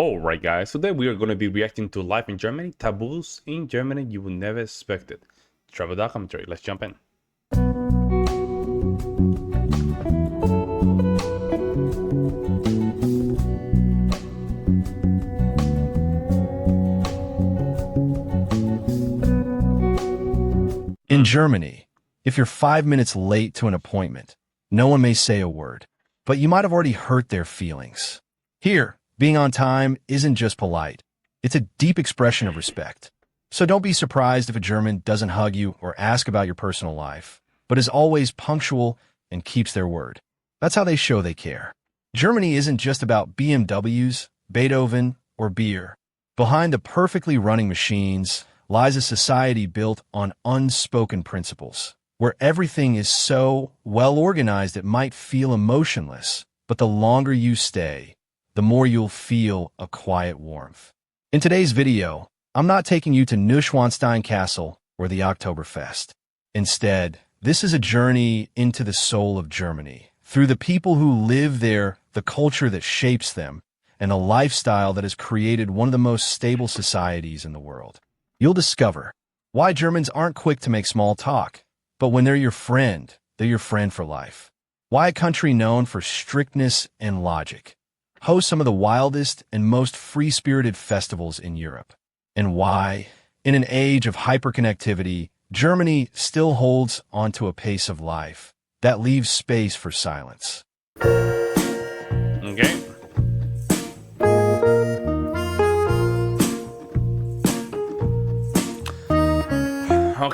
Alright guys, today we are going to be reacting to Life in Germany, Taboos in Germany You Will Never Expect It. Travel documentary, let's jump in. In Germany, if you're 5 minutes late to an appointment, no one may say a word, but you might have already hurt their feelings. Here, being on time isn't just polite. It's a deep expression of respect. So don't be surprised if a German doesn't hug you or ask about your personal life, but is always punctual and keeps their word. That's how they show they care. Germany isn't just about BMWs, Beethoven, or beer. Behind the perfectly running machines lies a society built on unspoken principles, where everything is so well organized it might feel emotionless, but the longer you stay, the more you'll feel a quiet warmth. In today's video, I'm not taking you to Neuschwanstein Castle or the Oktoberfest. Instead, this is a journey into the soul of Germany, through the people who live there, the culture that shapes them, and a lifestyle that has created one of the most stable societies in the world. You'll discover why Germans aren't quick to make small talk, but when they're your friend for life. Why a country known for strictness and logic hosts some of the wildest and most free-spirited festivals in Europe. And why, in an age of hyperconnectivity, Germany still holds onto a pace of life that leaves space for silence. Okay.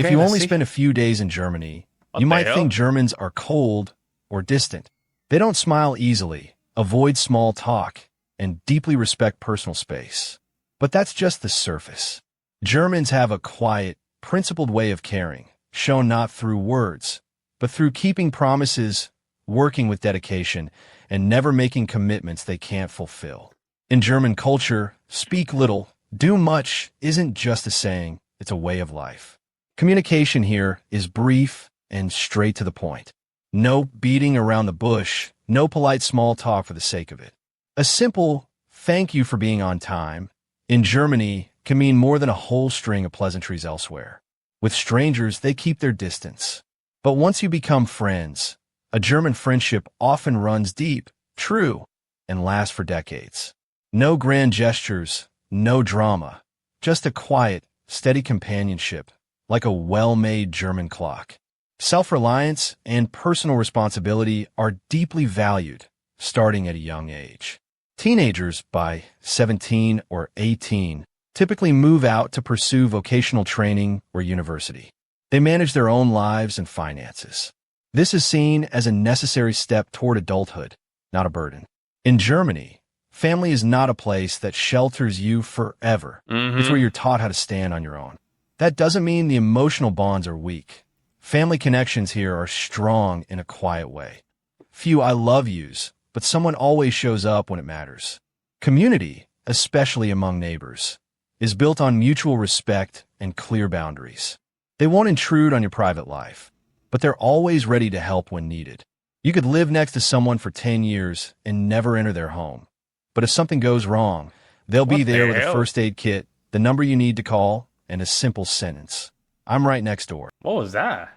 If you only spend a few days in Germany, you might think Germans are cold or distant. They don't smile easily, avoid small talk, and deeply respect personal space. But that's just the surface. Germans have a quiet, principled way of caring, shown not through words, but through keeping promises, working with dedication, and never making commitments they can't fulfill. In German culture, speak little, do much isn't just a saying, it's a way of life. Communication here is brief and straight to the point. No beating around the bush, no polite small talk for the sake of it. A simple thank you for being on time in Germany can mean more than a whole string of pleasantries elsewhere. With strangers, they keep their distance. But once you become friends, a German friendship often runs deep, true, and lasts for decades. No grand gestures, no drama, just a quiet, steady companionship, like a well-made German clock. Self-reliance and personal responsibility are deeply valued, starting at a young age. Teenagers, by 17 or 18, typically move out to pursue vocational training or university. They manage their own lives and finances. This is seen as a necessary step toward adulthood, not a burden. In Germany, family is not a place that shelters you forever. It's where you're taught how to stand on your own. That doesn't mean the emotional bonds are weak. Family connections here are strong in a quiet way. Few I love yous, but someone always shows up when it matters. Community, especially among neighbors, is built on mutual respect and clear boundaries. They won't intrude on your private life, but they're always ready to help when needed. You could live next to someone for 10 years and never enter their home. But if something goes wrong, they'll be there with a first aid kit, the number you need to call, and a simple sentence. I'm right next door. What was that?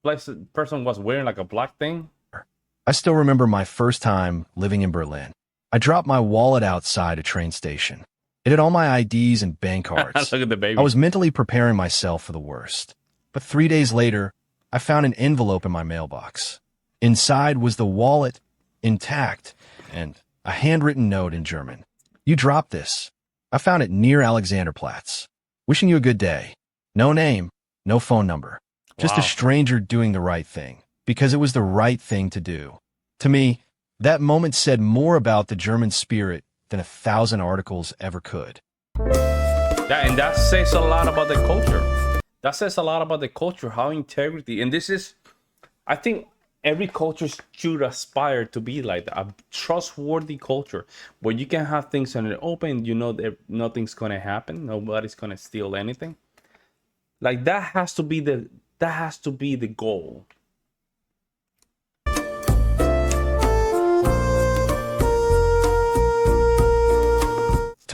The person was wearing like a black thing? I still remember my first time living in Berlin. I dropped my wallet outside a train station. It had all my IDs and bank cards. Look at the baby. I was mentally preparing myself for the worst. But 3 days later, I found an envelope in my mailbox. Inside was the wallet, intact, and a handwritten note in German. You dropped this. I found it near Alexanderplatz. Wishing you a good day. No name, no phone number. Just a stranger doing the right thing, because it was the right thing to do. To me, that moment said more about the German spirit than 1,000 articles ever could. And that says a lot about the culture. That says a lot about the culture, how integrity. And this is, I think, every culture should aspire to be like that, a trustworthy culture where you can have things in the open, you know that nothing's gonna happen, nobody's gonna steal anything. Like that has to be the goal.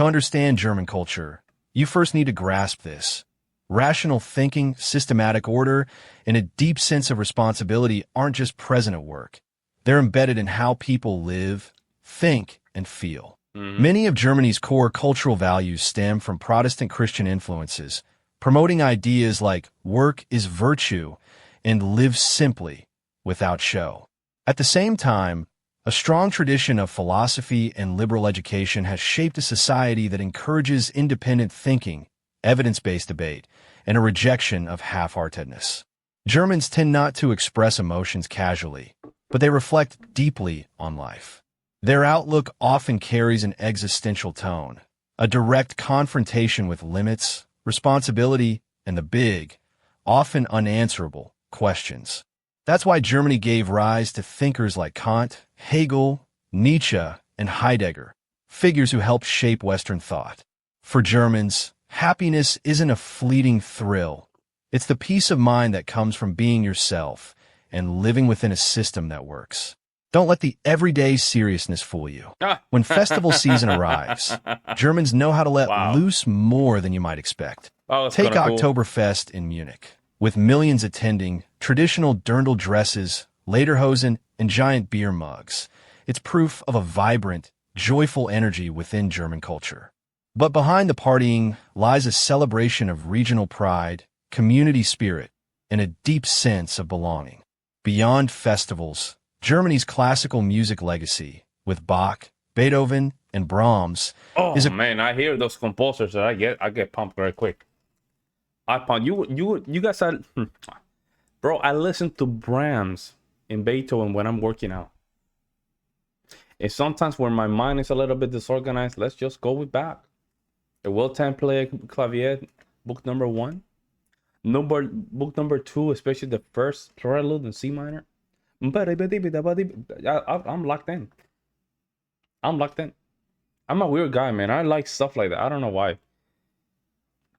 To understand German culture, you first need to grasp this. Rational thinking, systematic order, and a deep sense of responsibility aren't just present at work. They're embedded in how people live, think, and feel. Many of Germany's core cultural values stem from Protestant Christian influences, promoting ideas like work is virtue and live simply without show. At the same time, a strong tradition of philosophy and liberal education has shaped a society that encourages independent thinking, evidence-based debate, and a rejection of half-heartedness. Germans tend not to express emotions casually, but they reflect deeply on life. Their outlook often carries an existential tone, a direct confrontation with limits, responsibility, and the big, often unanswerable, questions. That's why Germany gave rise to thinkers like Kant, Hegel, Nietzsche, and Heidegger, figures who helped shape Western thought. For Germans, happiness isn't a fleeting thrill. It's the peace of mind that comes from being yourself and living within a system that works. Don't let the everyday seriousness fool you. When festival season arrives, Germans know how to let loose more than you might expect. Take Oktoberfest in Munich. With millions attending, traditional dirndl dresses, lederhosen, and giant beer mugs, it's proof of a vibrant, joyful energy within German culture. But behind the partying lies a celebration of regional pride, community spirit, and a deep sense of belonging. Beyond festivals, Germany's classical music legacy, with Bach, Beethoven, and Brahms, is man, I hear those composers that I get pumped very quick. I pump you guys are, bro. I listen to Brahms and Beethoven when I'm working out. And sometimes when my mind is a little bit disorganized, let's just go with Bach. The Will Temple Clavier, book number 1. Book number 2, especially the first prelude in C minor. I'm locked in. I'm a weird guy, man. I like stuff like that. I don't know why.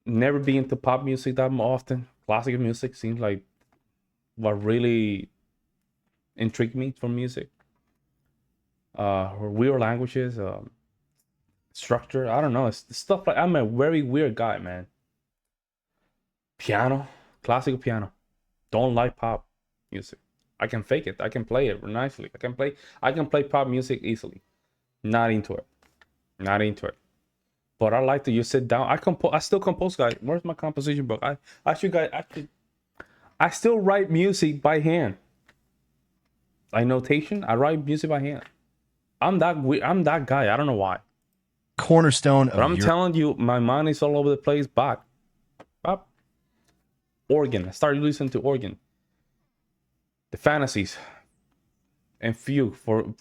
Never be into pop music that often. Classical music seems like what really intrigued me from music. Or weird languages, structure. I don't know. It's stuff like, I'm a very weird guy, man. Piano, classical piano. Don't like pop music. I can fake it. I can play it nicely. I can play pop music easily. Not into it. But I like to just sit down. I still compose, guys. Where's my composition book? I still write music by hand. By notation, I write music by hand. I'm that guy. I don't know why. Cornerstone of but I'm telling you, my mind is all over the place. Bach. Organ. I started listening to organ. The fantasies. And fugue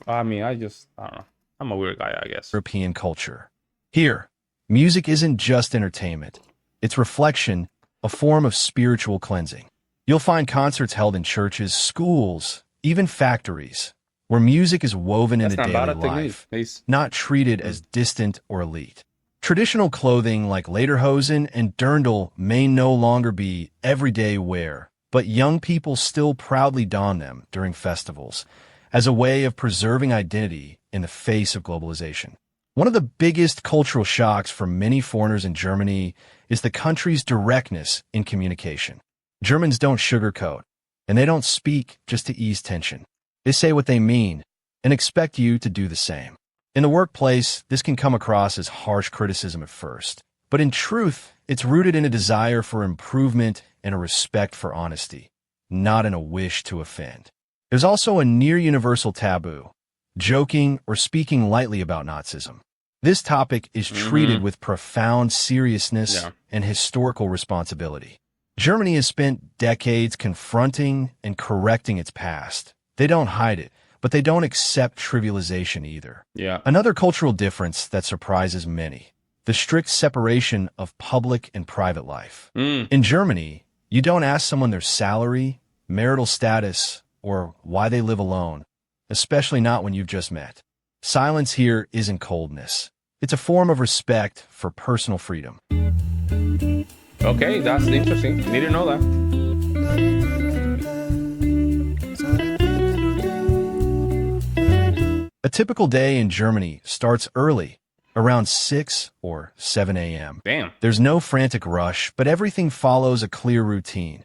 I don't know. I'm a weird guy, I guess. European culture. Here, music isn't just entertainment. It's reflection, a form of spiritual cleansing. You'll find concerts held in churches, schools, even factories, where music is woven into daily life, not treated as distant or elite. Traditional clothing like lederhosen and dirndl may no longer be everyday wear, but young people still proudly don them during festivals as a way of preserving identity in the face of globalization. One of the biggest cultural shocks for many foreigners in Germany is the country's directness in communication. Germans don't sugarcoat, and they don't speak just to ease tension. They say what they mean and expect you to do the same. In the workplace, this can come across as harsh criticism at first, but in truth, it's rooted in a desire for improvement and a respect for honesty, not in a wish to offend. There's also a near-universal taboo, joking or speaking lightly about Nazism. This topic is treated with profound seriousness and historical responsibility. Germany has spent decades confronting and correcting its past. They don't hide it, but they don't accept trivialization either. Another cultural difference that surprises many, the strict separation of public and private life. In Germany, you don't ask someone their salary, marital status, or why they live alone, especially not when you've just met. Silence here isn't coldness. It's a form of respect for personal freedom. Okay, that's interesting. Need to know that. A typical day in Germany starts early. around 6 or 7 a.m. Damn. There's no frantic rush, but everything follows a clear routine.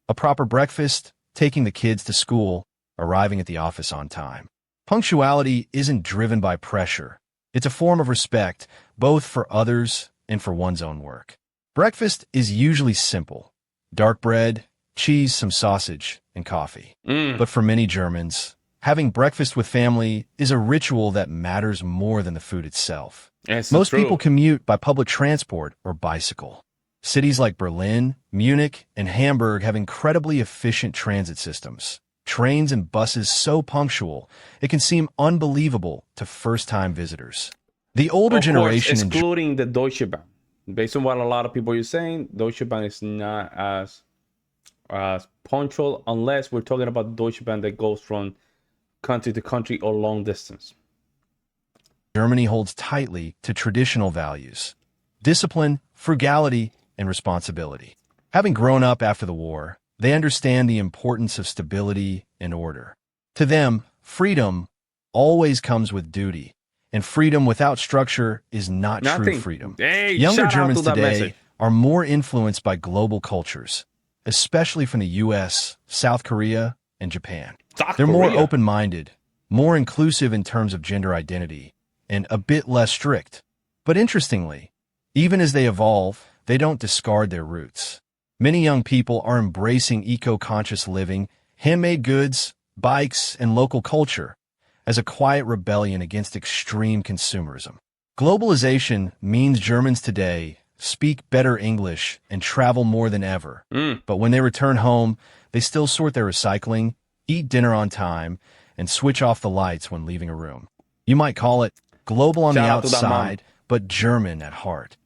A proper breakfast, taking the kids to school, arriving at the office on time. Punctuality isn't driven by pressure. It's a form of respect, both for others and for one's own work. Breakfast is usually simple. Dark bread, cheese, some sausage, and coffee. But for many Germans, having breakfast with family is a ritual that matters more than the food itself. Most people commute by public transport or bicycle. Cities like Berlin, Munich, and Hamburg have incredibly efficient transit systems. Trains and buses so punctual, it can seem unbelievable to first-time visitors. The older generation, excluding the Deutsche Bahn. Based on what a lot of people are saying, Deutsche Bahn is not as punctual unless we're talking about Deutsche Bahn that goes from country to country or long distance. Germany holds tightly to traditional values: discipline, frugality, and responsibility. Having grown up after the war, they understand the importance of stability and order. To them, freedom always comes with duty, and freedom without structure is not true freedom. Hey, younger Germans today are more influenced by global cultures, especially from the US, South Korea, and Japan. They're more open-minded, more inclusive in terms of gender identity, and a bit less strict. But interestingly, even as they evolve, they don't discard their roots. Many young people are embracing eco-conscious living, handmade goods, bikes, and local culture as a quiet rebellion against extreme consumerism. Globalization means Germans today speak better English and travel more than ever. But when they return home, they still sort their recycling, eat dinner on time, and switch off the lights when leaving a room. You might call it global on the outside, but German at heart.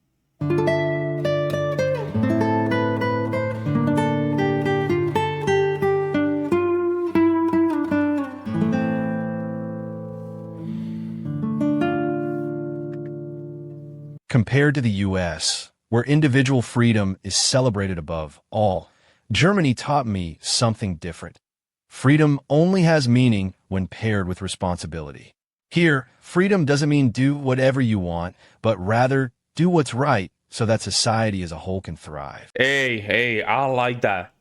Compared to the US, where individual freedom is celebrated above all, Germany taught me something different. Freedom only has meaning when paired with responsibility. Here, freedom doesn't mean do whatever you want, but rather do what's right so that society as a whole can thrive. Hey, I like that.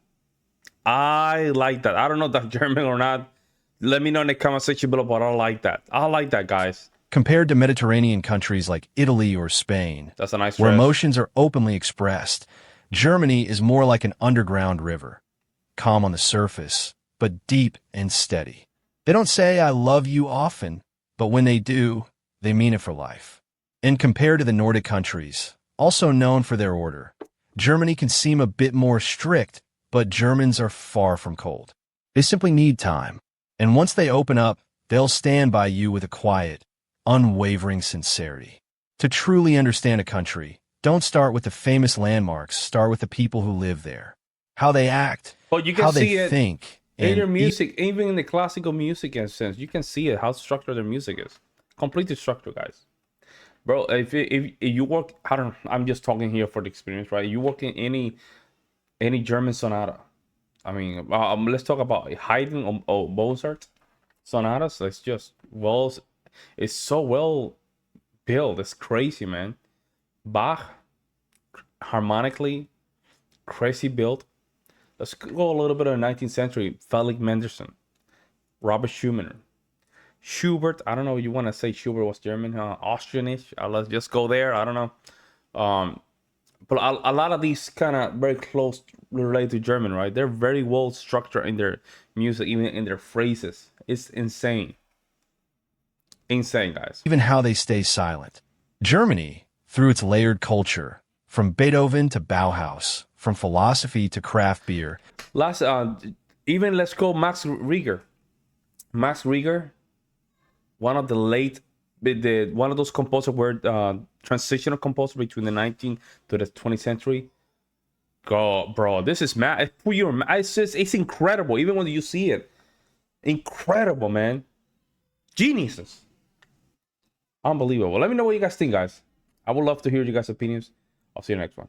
I like that. I don't know if that's German or not. Let me know in the comment section below, but I like that. I like that, guys. Compared to Mediterranean countries like Italy or Spain, that's a nice where emotions are openly expressed, Germany is more like an underground river, calm on the surface, but deep and steady. They don't say I love you often, but when they do, they mean it for life. And compared to the Nordic countries, also known for their order, Germany can seem a bit more strict, but Germans are far from cold. They simply need time. And once they open up, they'll stand by you with a quiet, unwavering sincerity. To truly understand a country, don't start with the famous landmarks, start with the people who live there. How they act, you can how see they think. In their music, even in the classical music in a sense, you can see it, how structured their music is. Completely structured, guys. Bro, if you work, I'm just talking here for the experience, right? You work in any German sonata. I mean, let's talk about Haydn or Mozart sonatas. It's just it's so well built. It's crazy, man. Bach, harmonically, crazy built. Let's go a little bit of the 19th century. Felix Mendelssohn, Robert Schumann, Schubert. I don't know if you want to say Schubert was German, Austrianish. Let's just go there. I don't know. But a lot of these kind of very close related to German, right? They're very well structured in their music, even in their phrases. It's insane. Insane, guys. Even how they stay silent. Germany, through its layered culture, from Beethoven to Bauhaus, from philosophy to craft beer. Let's go Max Reger. Max Reger, one of those composers were transitional composer between the 19th to the 20th century. God, bro, this is mad. It's incredible. Even when you see it, incredible, man. Geniuses. Unbelievable. Let me know what you guys think, guys. I would love to hear you guys' opinions. I'll see you next one.